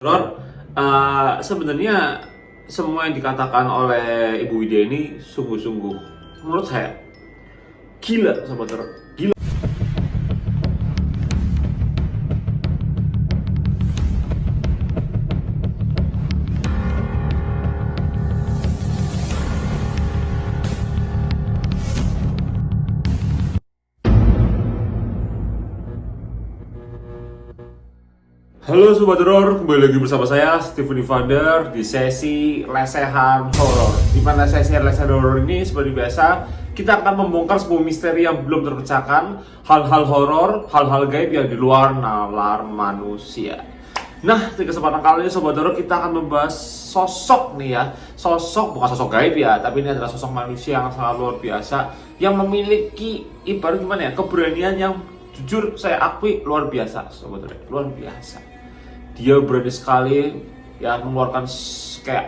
Lor, sebenarnya semua yang dikatakan oleh Ibu Widya ini sungguh-sungguh menurut saya gila, sobat Lor. Gila. Halo Sobat Horor, kembali lagi bersama saya Stephen Evander di sesi lesehan horor. Di mana sesi lesehan horor ini seperti biasa kita akan membongkar sebuah misteri yang belum terpecahkan, hal-hal horor, hal-hal gaib yang di luar nalar manusia. Nah, di kesempatan kali ini Sobat Horor kita akan membahas sosok nih ya. Sosok, bukan sosok gaib ya, tapi ini adalah sosok manusia yang sangat luar biasa, yang memiliki ibarat gimana ya, keberanian yang jujur saya akui luar biasa Sobat Horor, luar biasa. Dia berani sekali ya mengeluarkan kayak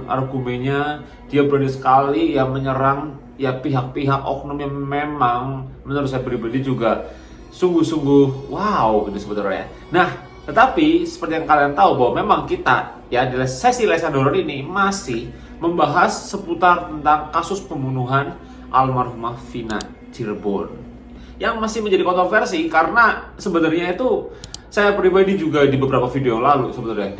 argumennya. Dia berani sekali ya menyerang ya pihak-pihak oknum yang memang menurut saya pribadi juga sungguh-sungguh wow gitu sebetulnya. Nah, tetapi seperti yang kalian tahu bahwa memang kita ya di sesi lesehan horor ini masih membahas seputar tentang kasus pembunuhan almarhumah Vina Cirebon yang masih menjadi kontroversi karena sebenarnya itu saya pribadi juga di beberapa video lalu sebenarnya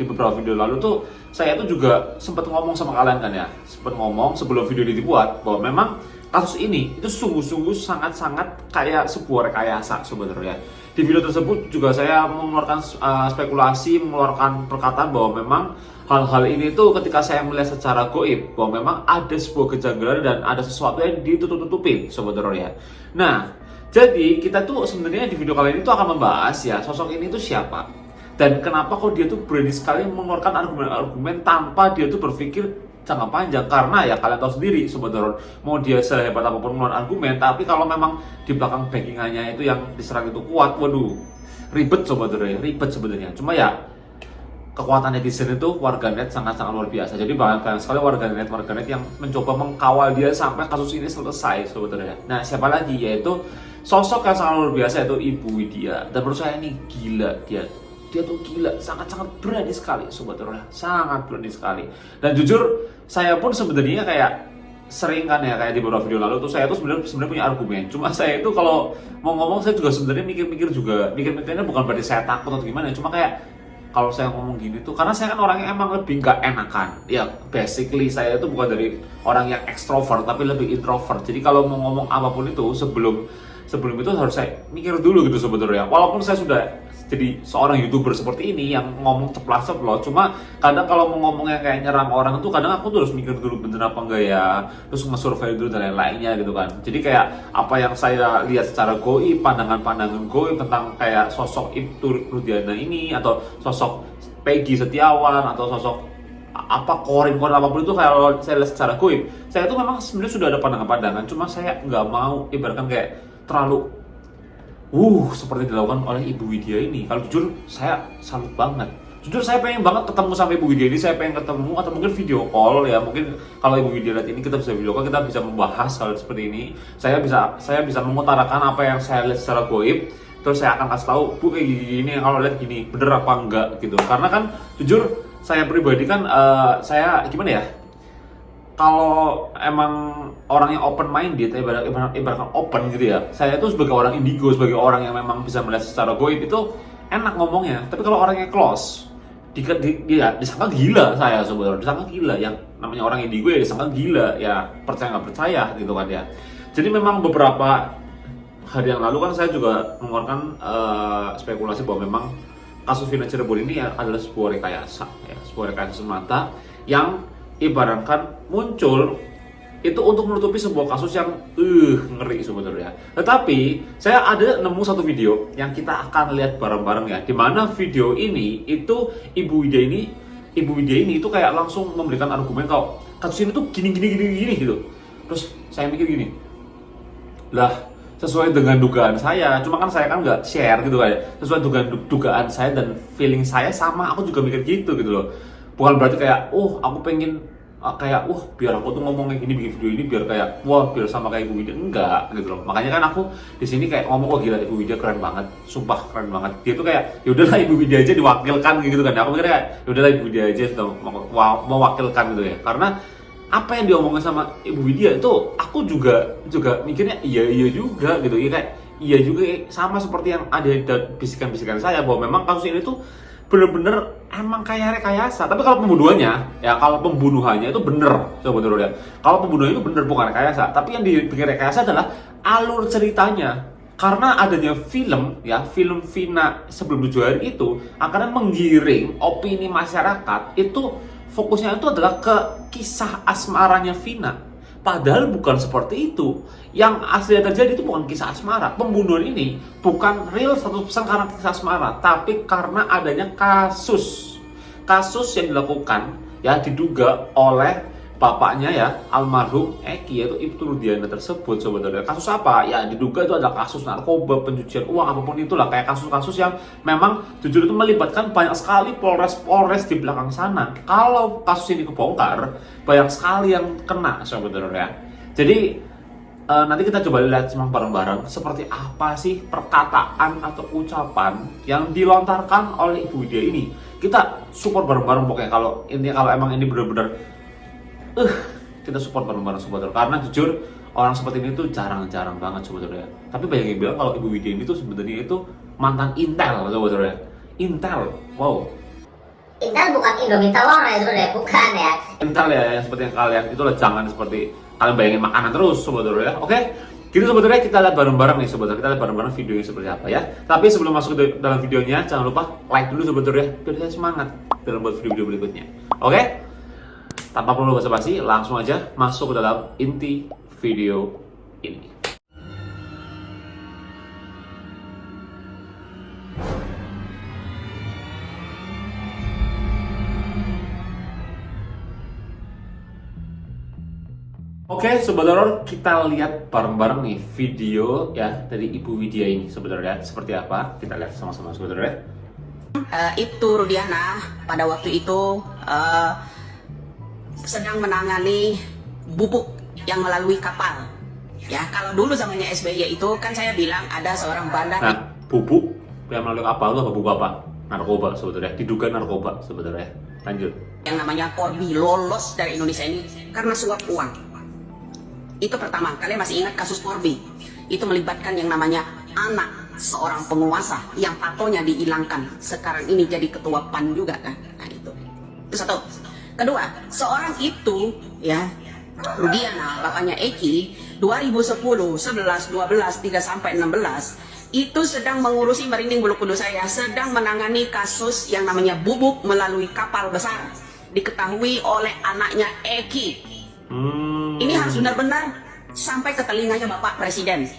tuh saya tuh juga sempat ngomong sama kalian kan ya, sempat ngomong sebelum video ini dibuat bahwa memang kasus ini itu sungguh-sungguh sangat-sangat kayak sebuah rekayasa sebenarnya. Di video tersebut juga saya mengeluarkan spekulasi, mengeluarkan perkataan bahwa memang hal-hal ini tuh ketika saya melihat secara goib bahwa memang ada sebuah kejanggalan dan ada sesuatu yang ditutup-tutupin sebenarnya. Nah, jadi kita tuh sebenarnya di video kali ini tuh akan membahas ya sosok ini tuh siapa dan kenapa kok dia tuh berani sekali mengeluarkan argumen-argumen tanpa dia tuh berpikir jangka panjang. Karena ya kalian tahu sendiri Sobat Horor, mau dia sehebat apapun mengeluarkan argumen, tapi kalau memang di belakang backingannya itu yang diserang itu kuat, waduh ribet Sobat Horor ya, ribet sebenarnya. Cuma ya kekuatan netizen itu warganet sangat-sangat luar biasa. Jadi banyak sekali warganet yang mencoba mengkawal dia sampai kasus ini selesai sebetulnya. Nah, siapa lagi? Yaitu sosok yang sangat luar biasa, yaitu Ibu Widya. Dan menurut saya ini gila dia tuh gila, sangat-sangat berani sekali Sobat Horor, sangat berani sekali. Dan jujur saya pun sebenarnya kayak sering kan ya kayak di beberapa video lalu tuh saya tuh sebenarnya punya argumen. Cuma saya itu kalau mau ngomong saya juga sebenarnya mikirnya bukan berarti saya takut atau gimana, cuma kayak kalau saya ngomong gini tuh karena saya kan orangnya emang lebih nggak enakan ya, basically saya itu bukan dari orang yang ekstrovert tapi lebih introvert. Jadi kalau mau ngomong apapun itu sebelum itu harus saya mikir dulu gitu sebetulnya. Walaupun saya sudah jadi seorang YouTuber seperti ini yang ngomong ceplas-ceplos, cuma kadang kalau mau ngomongnya kayak nyerang orang tuh kadang aku tuh harus mikir dulu bener apa enggak ya, terus nge-survey dulu dan lain-lainnya gitu kan. Jadi kayak apa yang saya lihat secara goib, pandangan-pandangan goib tentang kayak sosok Ibtu Rudiana ini atau sosok Peggy Setiawan atau sosok apa Korin apapun itu kalau saya lihat secara goib, saya tuh memang sebenarnya sudah ada pandangan-pandangan, cuma saya nggak mau ibaratkan kayak terlalu seperti dilakukan oleh Ibu Widya ini. Kalau jujur saya salut banget. Jujur saya pengen banget ketemu sama Ibu Widya ini, saya pengen ketemu atau mungkin video call ya. Mungkin kalau Ibu Widya lihat ini kita bisa video call, kita bisa membahas hal seperti ini. Saya bisa mengutarakan apa yang saya lihat secara goib. Terus saya akan kasih tahu, Bu kayak gini, kalau lihat gini bener apa enggak gitu. Karena kan jujur saya pribadi kan saya gimana ya? Kalau emang orang yang open minded, ibaratkan open gitu ya, saya itu sebagai orang indigo, sebagai orang yang memang bisa melihat secara goib itu enak ngomongnya. Tapi kalau orangnya close, disangka gila saya sebenarnya, disangka gila. Yang namanya orang indigo ya disangka gila, ya percaya nggak percaya gitu kan ya. Jadi memang beberapa hari yang lalu kan saya juga mengeluarkan spekulasi bahwa memang kasus Vina Cirebon ini adalah sebuah rekayasa, ya, sebuah rekayasa semata yang ibaratkan muncul itu untuk menutupi sebuah kasus yang ngeri sebetulnya. Tetapi saya ada nemu satu video yang kita akan lihat bareng-bareng ya, di mana video ini itu Ibu Widya ini itu kayak langsung memberikan argumen kalau kasus ini tuh gini gitu. Terus saya mikir gini, lah sesuai dengan dugaan saya, cuma kan saya kan nggak share gitu kayak sesuai dengan dugaan saya dan feeling saya sama, aku juga mikir gitu loh. Bukan berarti kayak aku pengen kayak biar aku tuh ngomong kayak gini, bikin video ini biar kayak biar sama kayak Ibu Widya. Enggak gitu loh. Makanya kan aku di sini kayak ngomong gila Ibu Widya keren banget, sumpah keren banget. Dia tuh kayak ya udahlah Ibu Widya aja diwakilkan gitu kan. Aku mikir kayak ya udahlah Ibu Widya aja sudah mewakilkan gitu ya. Karena apa yang diomongin sama Ibu Widya itu aku juga mikirnya iya juga gitu. Ya kayak iya juga sama seperti yang ada bisikan-bisikan saya bahwa memang kasus ini tuh bener-bener emang kayak rekayasa. Tapi kalau pembunuhannya, ya kalau pembunuhannya itu bener, coba dulu lihat. Kalau pembunuhan itu bener bukan rekayasa. Tapi yang dibikin rekayasa adalah alur ceritanya. Karena adanya film, ya film Vina sebelum 7 hari itu akan menggiring opini masyarakat itu fokusnya itu adalah ke kisah asmaranya Vina. Padahal bukan seperti itu. Yang asli yang terjadi itu bukan kisah asmara. Pembunuhan ini bukan real 100% karena kisah asmara, tapi karena adanya kasus yang dilakukan ya diduga oleh bapaknya ya almarhum Eki, yaitu Ibtu Rudiana tersebut. Sebenarnya kasus apa? Ya diduga itu adalah kasus narkoba, pencucian uang, apapun itulah, kayak kasus-kasus yang memang jujur itu melibatkan banyak sekali polres di belakang sana. Kalau kasus ini kebongkar, banyak sekali yang kena sebenarnya. Jadi nanti kita coba lihat semua bareng-bareng seperti apa sih perkataan atau ucapan yang dilontarkan oleh Ibu Widya ini. Kita support bareng-bareng pokoknya kalau emang ini benar-benar kita support bareng-bareng sebetulnya. Karena jujur orang seperti ini tuh jarang-jarang banget sebetulnya. Tapi banyak yang bilang kalau Ibu Widya ini tuh sebenarnya itu mantan Intel sebetulnya. Intel, wow. Intel bukan Indomie telur ya sebenarnya, bukan ya. Intel ya, yang seperti yang kalian itulah, jangan seperti kalian bayangin makanan terus sebetulnya. Oke, gitu sebetulnya kita lihat bareng-bareng nih sebetulnya. Kita lihat bareng-bareng videonya seperti apa ya. Tapi sebelum masuk ke dalam videonya, jangan lupa like dulu sebetulnya biar saya semangat dalam buat video-video berikutnya. Oke? Tanpa perlu basa-basi, langsung aja masuk ke dalam inti video ini. Oke, Sobat Horor, kita lihat bareng-bareng nih video ya dari Ibu Widya ini sebenarnya seperti apa. Kita lihat sama-sama sebenarnya. Ibtu Rudiana pada waktu itu sedang menangani bubuk yang melalui kapal. Ya, kalau dulu zamannya SBY itu kan saya bilang ada seorang bandar. Nah, bubuk yang melalui kapal itu apa? Bubuk apa? Narkoba sebetulnya. Diduga narkoba sebetulnya. Lanjut. Yang namanya Corby lolos dari Indonesia ini karena suap uang. Itu pertama. Kalian masih ingat kasus Corby? Itu melibatkan yang namanya anak seorang penguasa yang tatonya dihilangkan. Sekarang ini jadi ketua PAN juga kan. Nah, itu satu. Kedua, seorang itu ya Rudiana, bapaknya Eki, 2010, 11, 12, 3 sampai 16 itu sedang mengurusi Merinding Bulu Kudus, saya sedang menangani kasus yang namanya bubuk melalui kapal besar diketahui oleh anaknya Eki. Ini harus benar-benar sampai ke telinganya Bapak Presiden.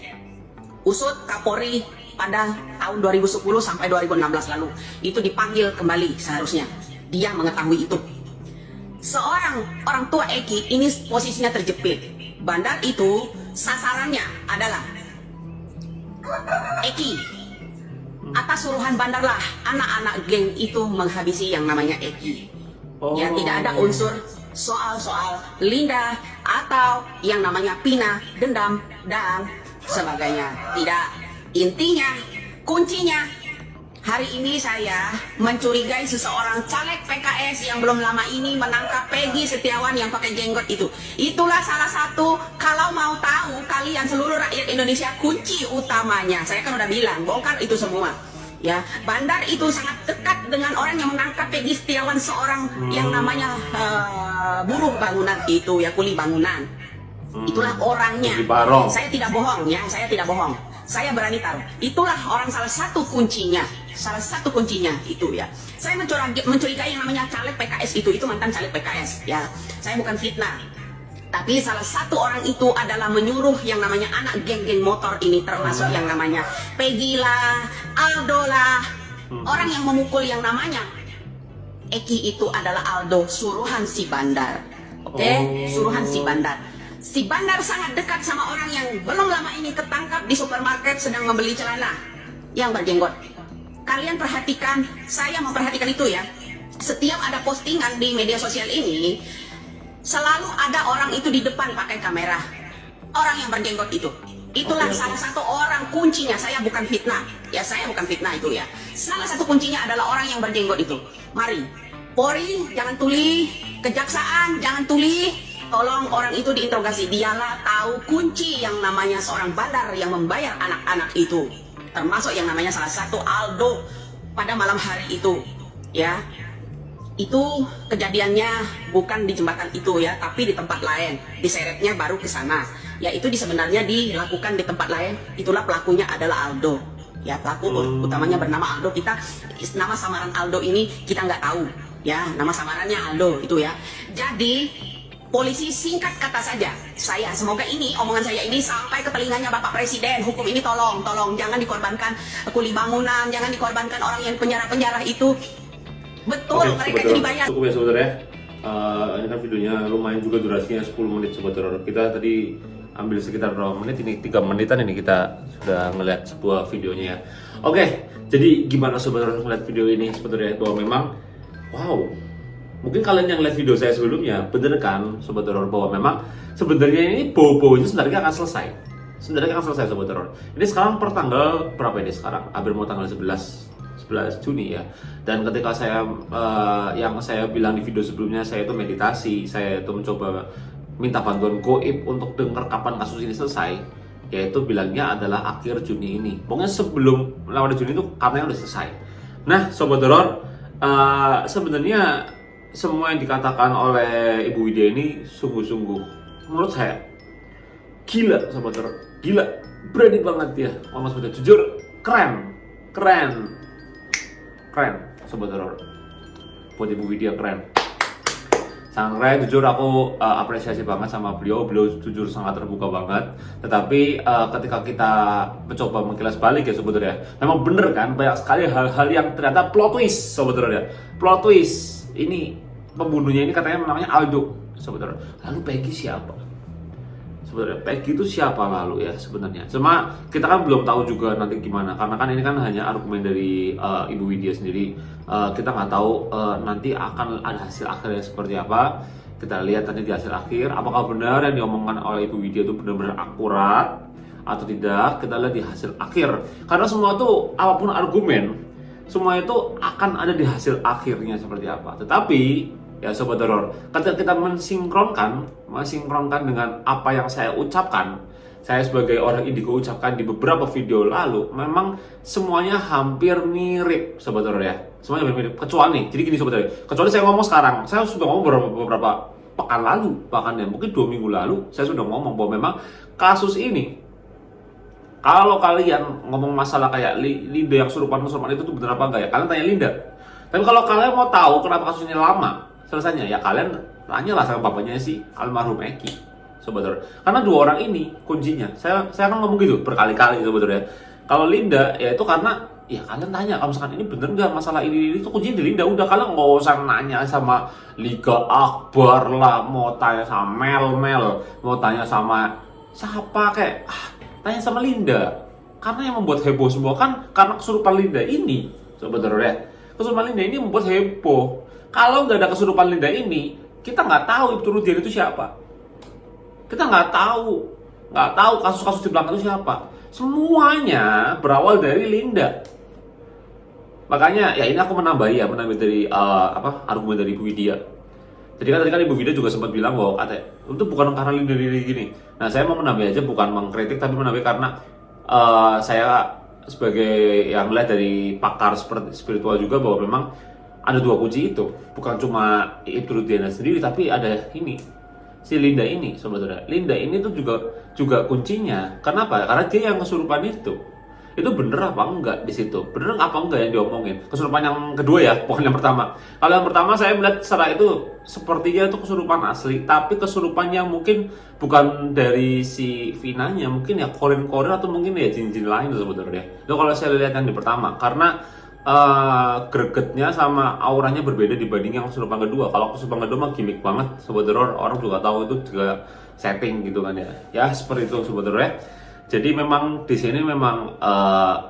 Usut Kapolri pada tahun 2010 sampai 2016 lalu itu dipanggil kembali seharusnya. Dia mengetahui itu. Seorang orang tua Eki ini posisinya terjepit. Bandar itu sasarannya adalah Eki. Atas suruhan bandar lah anak-anak geng itu menghabisi yang namanya Eki. Ya, tidak ada unsur soal-soal Linda atau yang namanya Pina, dendam dan sebagainya. Tidak. Intinya, kuncinya, hari ini saya mencurigai seseorang caleg PKS yang belum lama ini menangkap Peggy Setiawan yang pakai jenggot itu. Itulah salah satu, kalau mau tahu kalian seluruh rakyat Indonesia, kunci utamanya. Saya kan udah bilang, bongkar itu semua. Ya, bandar itu sangat dekat dengan orang yang menangkap Peggy Setiawan, seorang yang namanya buruh bangunan itu ya, kuli bangunan. Itulah orangnya. Saya tidak bohong ya, saya tidak bohong. Saya berani taruh. Itulah orang salah satu kuncinya. Salah satu kuncinya itu ya. Saya mencurigai yang namanya caleg PKS itu mantan caleg PKS ya. Saya bukan fitnah. Tapi salah satu orang itu adalah menyuruh yang namanya anak geng-geng motor ini, termasuk yang namanya Peggy lah, Aldo lah. Orang yang memukul yang namanya Eki itu adalah Aldo, suruhan si bandar. Oke? Suruhan si bandar. Si bandar sangat dekat sama orang yang belum lama ini ketangkap di supermarket sedang membeli celana yang berjenggot. Kalian perhatikan, saya memperhatikan itu ya. Setiap ada postingan di media sosial ini, selalu ada orang itu di depan pakai kamera. Orang yang berjenggot itu. Itulah salah satu orang kuncinya. Saya bukan fitnah. Ya, saya bukan fitnah itu ya. Salah satu kuncinya adalah orang yang berjenggot itu. Mari, Polri jangan tuli, kejaksaan jangan tuli. Tolong orang itu diinterogasi. Dialah tahu kunci yang namanya seorang bandar yang membayar anak-anak itu. Termasuk yang namanya salah satu Aldo pada malam hari itu. Ya, itu kejadiannya bukan di jembatan itu ya, tapi di tempat lain. Diseretnya baru ke sana. Ya, itu sebenarnya dilakukan di tempat lain. Itulah pelakunya adalah Aldo. Ya, pelaku utamanya bernama Aldo. Kita nama samaran Aldo ini kita nggak tahu. Ya, nama samarannya Aldo itu ya. Jadi polisi singkat kata saja. Semoga ini omongan saya ini sampai ke telinganya Bapak Presiden. Hukum ini tolong jangan dikorbankan kuli bangunan, jangan dikorbankan orang yang penjara-penjara itu. Betul, mereka jadi bayar. Cukup ya Sobat Teror ya. Ini kan videonya lumayan juga durasinya 10 menit Sobat Teror. Kita tadi ambil sekitar berapa menit, ini 3 menitan ini kita sudah ngeliat sebuah videonya ya. Oke, jadi gimana Sobat Teror ngeliat video ini Sobat Teror ya, bahwa memang wow, mungkin kalian yang lihat video saya sebelumnya bener kan Sobat Teror, bahwa memang sebenarnya ini bau-baunya sebenarnya akan selesai. Sebenarnya akan selesai Sobat Teror. Ini sekarang per tanggal berapa ini sekarang? Hampir mau tanggal 11 Juni ya. Dan ketika saya yang saya bilang di video sebelumnya, saya itu meditasi, saya itu mencoba minta bantuan goib untuk dengar kapan kasus ini selesai, yaitu bilangnya adalah akhir Juni ini. Pokoknya sebelum lawan Juni itu katanya udah selesai. Nah Sobat Teror, sebenarnya semua yang dikatakan oleh Ibu Widya ini sungguh-sungguh menurut saya gila Sobat Teror, gila, berani banget dia. Mas Widya jujur keren Sobat Teror, buat Ibu Widya keren, sangat keren. Jujur aku apresiasi banget sama beliau jujur sangat terbuka banget. Tetapi ketika kita mencoba mengkilas balik ya Sobat Teror ya, memang bener kan banyak sekali hal-hal yang ternyata plot twist Sobat Teror ya. Plot twist, ini pembunuhnya ini katanya namanya Aldo Sobat Teror. Lalu Peggy siapa? Sebenarnya Peggy itu siapa lalu ya sebenarnya. Cuma kita kan belum tahu juga nanti gimana, karena kan ini kan hanya argumen dari Ibu Widya sendiri. Kita nggak tahu nanti akan ada hasil akhirnya seperti apa. Kita lihat nanti di hasil akhir apakah benar yang diomongkan oleh Ibu Widya itu benar-benar akurat atau tidak. Kita lihat di hasil akhir, karena semua itu apapun argumen, semua itu akan ada di hasil akhirnya seperti apa. Tetapi ya Sobat Teror, ketika kita mensinkronkan dengan apa yang saya ucapkan, saya sebagai orang indigo ucapkan di beberapa video lalu, memang semuanya hampir mirip Sobat Teror ya. Semuanya hampir mirip, kecuali, jadi gini Sobat Teror, kecuali saya ngomong sekarang, saya sudah ngomong beberapa pekan lalu, bahkan ya mungkin 2 minggu lalu, saya sudah ngomong bahwa memang kasus ini, kalau kalian ngomong masalah kayak Linda yang kesurupan itu tuh bener apa enggak ya, kalian tanya Linda. Tapi kalau kalian mau tahu kenapa kasus ini lama selesainya, ya kalian tanyalah sama bapaknya si almarhum Eki Sobat Teror. Karena 2 orang ini kuncinya. Saya akan ngomong gitu berkali-kali Sobat Teror ya. Kalau Linda ya itu karena ya kalian tanya kalau misalkan ini bener nggak masalah ini itu kuncinya di Linda. Udah kalian nggak usah nanya sama Liga Akbar lah, mau tanya sama Mel, mau tanya sama siapa kayak tanya sama Linda. Karena yang membuat heboh semua kan karena kesurupan Linda ini Sobat Teror ya. Kesurupan Linda ini membuat heboh. Kalau nggak ada kesurupan Linda ini, kita nggak tahu Ibtu Rudian itu siapa. Kita nggak tahu kasus-kasus di belakang itu siapa. Semuanya berawal dari Linda. Makanya ya ini aku menambah dari argumen dari Ibu Widya. Jadi kan tadi Ibu Widya juga sempat bilang bahwa itu bukan karena Linda gini. Nah saya mau menambah aja, bukan mengkritik tapi menambah karena saya sebagai yang lihat dari pakar spiritual juga bahwa memang ada 2 kunci itu, bukan cuma Ibtu Rudiana sendiri, tapi ada ini si Linda ini Sobat Teror. Linda ini tuh juga kuncinya. Kenapa? Karena dia yang kesurupan itu bener apa enggak di situ? Bener apa enggak yang diomongin? Kesurupan yang kedua ya, bukan yang pertama. Kalau yang pertama saya melihat secara itu sepertinya itu kesurupan asli, tapi kesurupan yang mungkin bukan dari si Vinanya, mungkin ya korin-korin atau mungkin ya jin-jin lain Sobat Teror ya. Itu kalau saya lihat yang di pertama, karena gregetnya sama auranya berbeda dibanding yang kesurupan kedua. Kalau kesurupan kedua mah gimmick banget Sobat Teror, orang juga tahu itu juga setting gitu kan ya. Ya seperti itu Sobat Teror ya. Jadi memang di sini memang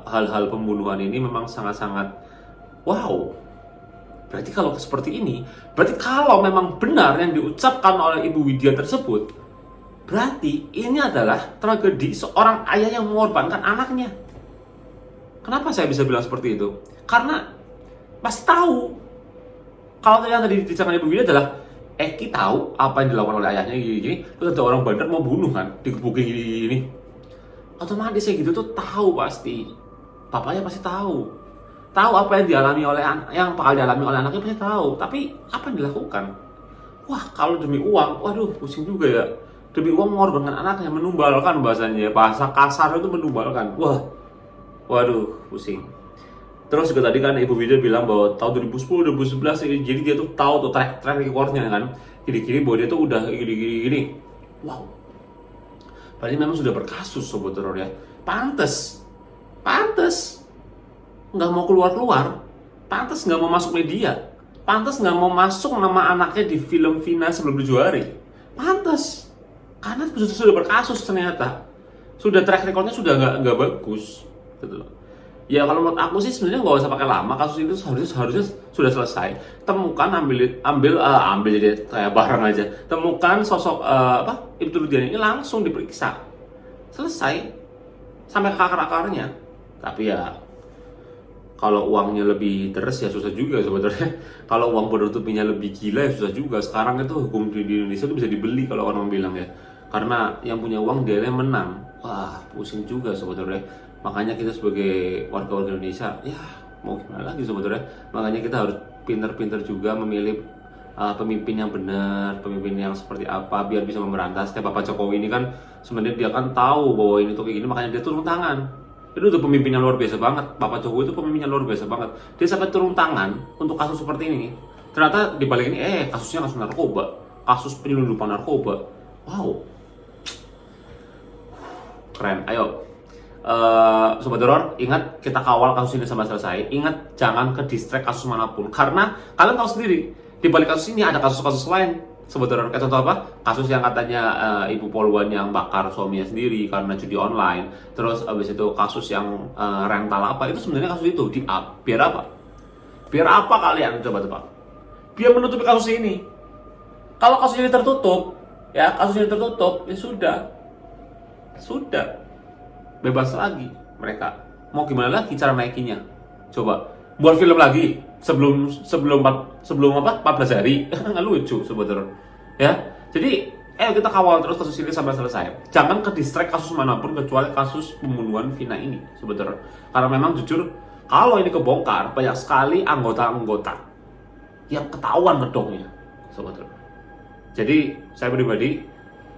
hal-hal pembunuhan ini memang sangat-sangat wow. Berarti kalau seperti ini, berarti kalau memang benar yang diucapkan oleh Ibu Widya tersebut, berarti ini adalah tragedi seorang ayah yang mengorbankan anaknya. Kenapa saya bisa bilang seperti itu? Karena pasti tahu. Kalau yang tadi diceritakan Ibu Widya adalah Eki tahu apa yang dilakukan oleh ayahnya gini-gini, terus ada orang bandar mau bunuh kan, digebukin gini-gini. Otomatis kayak gitu tuh tahu pasti. Bapaknya pasti tahu. Tahu apa yang dialami oleh yang bakal dialami oleh anaknya pasti tahu. Tapi apa yang dilakukan? Wah, kalau demi uang, waduh pusing juga ya. Demi uang mengorbankan anaknya, menumbalkan bahasanya. Bahasa kasar itu menumbalkan. Wah, waduh pusing. Terus juga tadi kan Ibu Widya bilang bahwa tahun 2010, 2011, jadi dia tuh tahu tuh track recordnya kan. Gini-gini bahwa dia tuh udah gini-gini. Wow. Berarti memang sudah berkasus sobat teror ya. Pantes. Nggak mau keluar-keluar, pantas nggak mau masuk media, pantas nggak mau masuk nama anaknya di film Vina Sebelum 7 Hari, pantas, karena sudah berkasus ternyata, sudah track recordnya sudah nggak bagus, gitu loh. Ya kalau menurut aku sih sebenarnya nggak usah pakai lama, kasus itu harusnya sudah selesai. Temukan, ambil jadi kayak barang aja. Temukan sosok Ibtu Rudiana ini langsung diperiksa, selesai sampai ke akar-akarnya. Tapi ya kalau uangnya lebih deres ya susah juga sebenarnya. Kalau uang penutupinya lebih gila ya susah juga. Sekarang itu hukum di Indonesia itu bisa dibeli kalau orang bilang ya. Karena yang punya uang dia yang menang. Wah pusing juga sebenarnya. Makanya kita sebagai warga Indonesia ya mau gimana lagi sebenarnya. Makanya kita harus pinter-pinter juga memilih pemimpin yang benar, pemimpin yang seperti apa biar bisa memberantas. Kayak Bapak Jokowi ini kan sebenarnya dia kan tahu bahwa ini tuh kayak gini, makanya dia turun tangan. Itu udah pemimpin yang luar biasa banget. Bapak Jokowi itu pemimpin yang luar biasa banget. Dia sampai turun tangan untuk kasus seperti ini. Ternyata dibalik ini, kasusnya kasus narkoba, kasus penyelundupan narkoba. Wow, keren. Ayo, Sobat Teror, ingat kita kawal kasus ini sampai selesai. Ingat jangan ke distract kasus manapun. Karena kalian tahu sendiri, dibalik kasus ini ada kasus-kasus lain. Sobat Teror, kayak contoh apa? Kasus yang katanya ibu poluan yang bakar suaminya sendiri karena judi online. Terus abis itu kasus yang rental apa, itu sebenarnya kasus itu di-up. Biar apa? Biar apa kalian? Coba tebak. Biar menutupi kasus ini. Kalau kasus ini tertutup, ya sudah. Bebas lagi mereka. Mau gimana lagi cara naikinnya? Coba. Buat film lagi sebelum 14 hari nggak lucu sebenarnya ya. Jadi kita kawal terus kasus ini sampai selesai. Jangan ke distract kasus manapun kecuali kasus pembunuhan Vina ini sebenarnya. Karena memang jujur kalau ini kebongkar banyak sekali anggota-anggota yang ketahuan ngedongnya sebenarnya. Jadi saya pribadi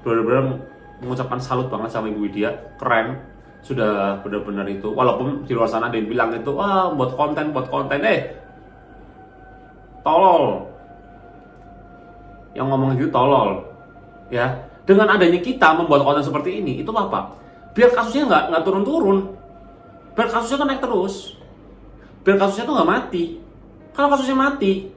benar-benar mengucapkan salut banget sama Ibu Widya, keren. Sudah benar-benar itu, walaupun di luar sana ada yang bilang itu buat konten tolol, yang ngomong gitu tolol ya. Dengan adanya kita membuat konten seperti ini, itu apa? Biar kasusnya nggak turun-turun, biar kasusnya tuh naik terus, biar kasusnya tuh nggak mati. Kalau kasusnya mati,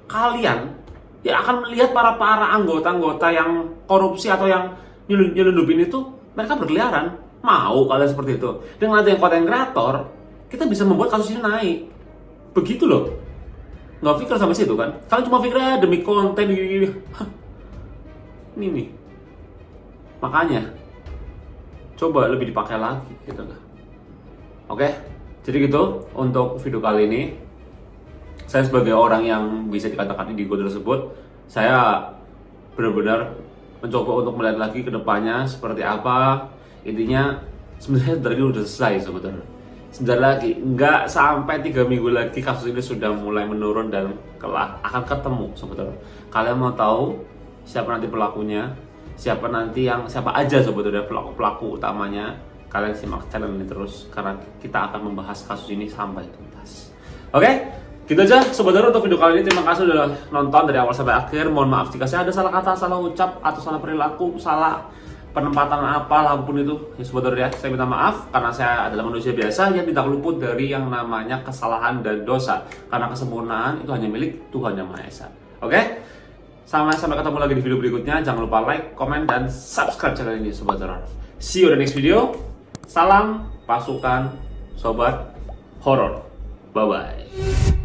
kalian ya akan melihat para anggota-anggota yang korupsi atau yang nyelundupin itu, mereka berkeliaran. Mau kalian seperti itu? Dengan adanya konten kreator, kita bisa membuat kasus ini naik. Begitu loh. Nggak pikir sampai situ kan? Kalian cuma pikir demi konten gini-gini. Ini nih. Makanya coba lebih dipakai lagi gitu kan. Oke? Jadi gitu untuk video kali ini. Saya sebagai orang yang bisa dikatakan indigo tersebut, saya benar-benar mencoba untuk melihat lagi ke depannya seperti apa. Intinya sebenarnya dari udah selesai sebetulnya. Sebentar lagi, nggak sampai 3 minggu lagi kasus ini sudah mulai menurun dan kelak akan ketemu sebetulnya. Kalian mau tahu siapa nanti pelakunya, siapa aja sebetulnya pelaku utamanya? Kalian simak channel ini terus karena kita akan membahas kasus ini sampai tuntas. Oke, gitu aja Sobat Teror untuk video kali ini. Terima kasih sudah nonton dari awal sampai akhir. Mohon maaf jika saya ada salah kata, salah ucap, atau salah perilaku, salah penempatan apapun itu ya Sobat Teror ya. Saya minta maaf karena saya adalah manusia biasa yang tidak luput dari yang namanya kesalahan dan dosa. Karena kesempurnaan itu hanya milik Tuhan Yang Maha Esa. Oke? Sampai ketemu lagi di video berikutnya. Jangan lupa like, komen, dan subscribe channel ini Sobat Teror. See you in the next video. Salam pasukan Sobat Horor. Bye-bye.